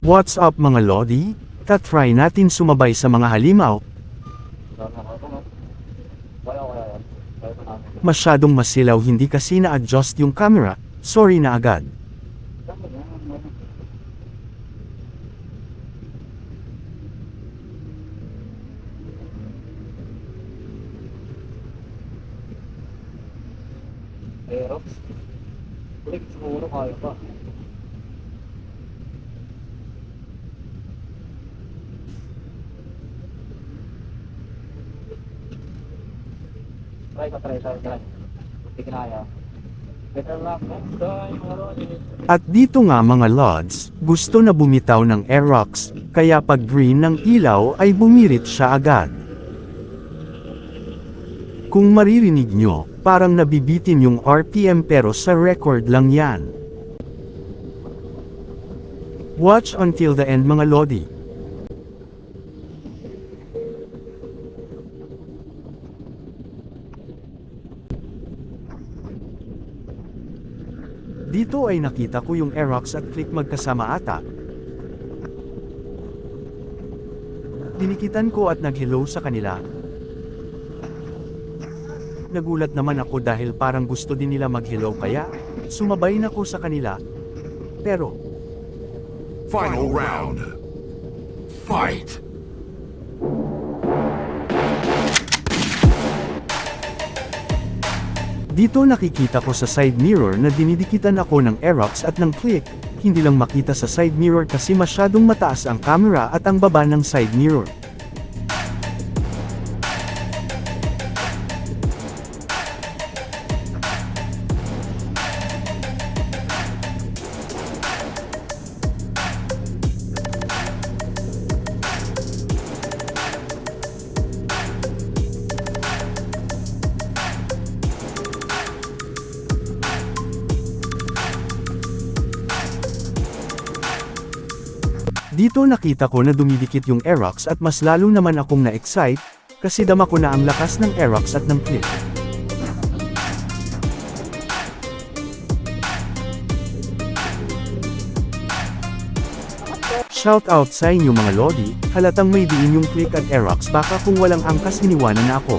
What's up mga Lodi? Tatry natin sumabay sa mga halimaw. Masyadong masilaw, hindi kasi na-adjust yung camera, sorry na agad. Aerox? Click siguro kaya pa. Try. Hindi kinaya. Better luck next time, At dito nga mga Lods, gusto na bumitaw ng Aerox, kaya pag green ng ilaw ay bumirit siya agad. Kung maririnig nyo, parang nabibitin yung RPM pero sa record lang yan. Watch until the end mga Lodi. Dito ay nakita ko yung Aerox at Click magkasama ata. Dinikitan ko at nag-hello sa kanila. Nagulat naman ako dahil parang gusto din nila mag-hello kaya sumabay na ko sa kanila. Pero Final round. Fight! dito nakikita ko sa side mirror na dinidikitan ako ng Aerox at ng Click. Hindi lang makita sa side mirror kasi masyadong mataas ang camera at ang baba ng side mirror. Dito nakita ko na dumidikit yung Aerox at mas lalo naman akong na-excite, kasi dama ko na ang lakas ng Aerox at ng Click. Shout out sa inyo mga Lodi, halatang may diin yung Click at Aerox, baka kung walang angkas iniwanan na ako.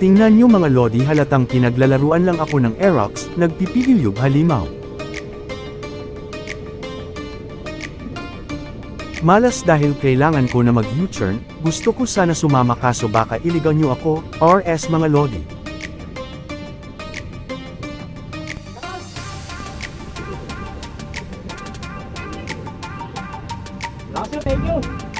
Tingnan nyo mga Lodi, halatang pinaglalaruan lang ako ng Aerox, nagpipigil yung halimaw. Malas dahil kailangan ko na mag-U-turn, gusto ko sana sumama kaso baka iligaw nyo ako, RS mga Lodi. Thank you.